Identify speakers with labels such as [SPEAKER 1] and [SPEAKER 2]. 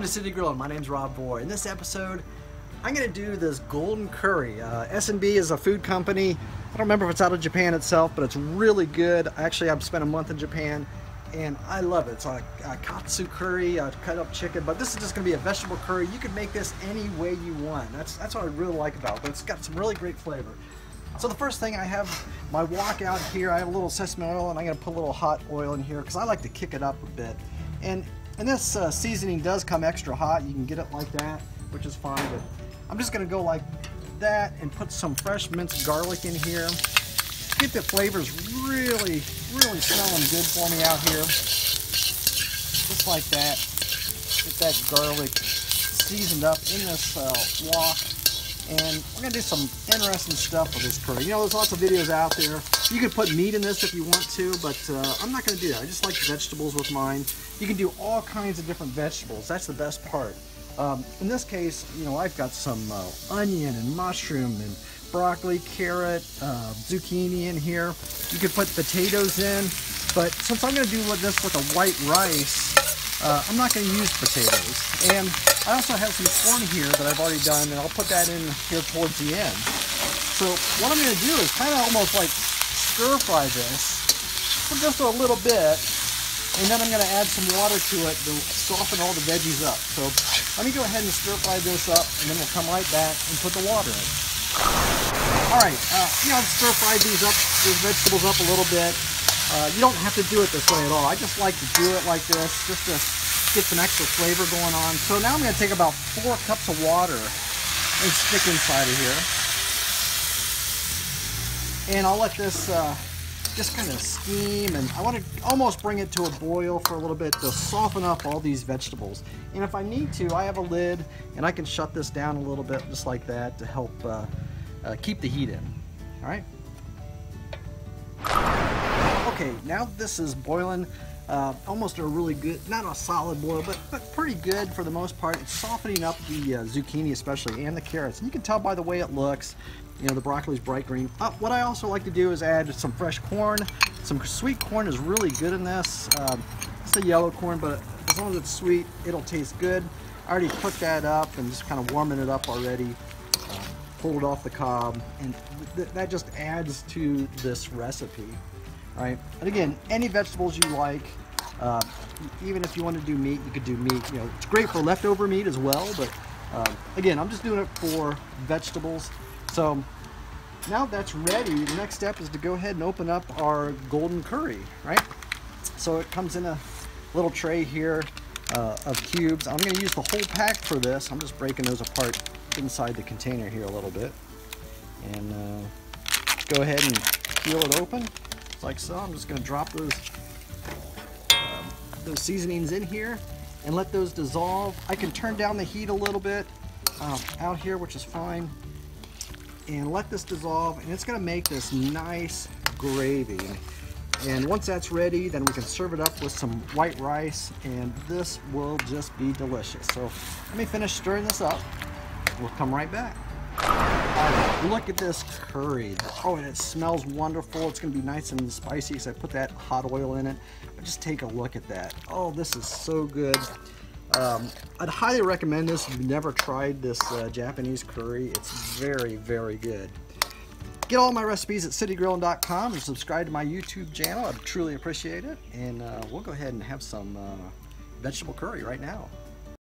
[SPEAKER 1] Welcome to City Grill. My name's Rob Boy. In this episode, I'm going to do this golden curry. S&B is a food company. I don't remember if it's out of Japan itself, but it's really good. Actually, I've spent a month in Japan, and I love it. It's a katsu curry, cut up chicken, but this is just going to be a vegetable curry. You can make this any way you want. That's what I really like about it, but it's got some really great flavor. So the first thing, I have my wok out here. I have a little sesame oil, and I'm going to put a little hot oil in here because I like to kick it up a bit. And this seasoning does come extra hot. You can get it like that, which is fine, but I'm just going to go like that and put some fresh minced garlic in here. Get the flavors really smelling good for me out here. Just like that. Get that garlic seasoned up in this wok. And we're going to do some interesting stuff with this curry. You know, there's lots of videos out there. You can put meat in this if you want to, but I'm not going to do that. I just like vegetables with mine. You can do all kinds of different vegetables. That's the best part. In this case, you know, I've got some onion and mushroom and broccoli, carrot, zucchini in here. You could put potatoes in, but since I'm going to do this with a white rice, I'm not going to use potatoes. And I also have some corn here that I've already done, and I'll put that in here towards the end. So what I'm going to do is kind of almost like stir fry this for just a little bit, and then I'm going to add some water to it to soften all the veggies up. So let me go ahead and stir fry this up, and then we'll come right back and put the water in. Alright, you know, I've stir fried these vegetables up a little bit. You don't have to do it this way at all. I just like to do it like this, just to get some extra flavor going on. So now I'm going to take about 4 cups of water and stick inside of here. And I'll let this just kind of steam, and I want to almost bring it to a boil for a little bit to soften up all these vegetables. And if I need to, I have a lid, and I can shut this down a little bit just like that to help keep the heat in. All right. Okay, now this is boiling. Almost a really good, not a solid boil, but pretty good for the most part. It's softening up the zucchini especially, and the carrots. And you can tell by the way it looks. You know, the broccoli's bright green. What I also like to do is add some fresh corn. Some sweet corn is really good in this. It's a yellow corn, but as long as it's sweet, it'll taste good. I already cooked that up and just kind of warming it up already. Pulled it off the cob, and that just adds to this recipe. All right, and again, any vegetables you like. Even if you want to do meat, you could do meat. You know, it's great for leftover meat as well, but again, I'm just doing it for vegetables. So now that's ready, the next step is to go ahead and open up our golden curry, right? So it comes in a little tray here of cubes. I'm going to use the whole pack for this. I'm just breaking those apart inside the container here a little bit. And go ahead and peel it open, like so. I'm just going to drop those seasonings in here and let those dissolve. I can turn down the heat a little bit out here, which is fine, and let this dissolve, and it's going to make this nice gravy. And once that's ready, then we can serve it up with some white rice, and this will just be delicious. So let me finish stirring this up. We'll come right back. Look at this curry. Oh, and it smells wonderful. It's going to be nice and spicy because I put that hot oil in it. But just take a look at that. Oh, this is so good. I'd highly recommend this if you've never tried this Japanese curry. It's very good. Get all my recipes at citygrilling.com and subscribe to my YouTube channel. I'd truly appreciate it. And we'll go ahead and have some vegetable curry right now.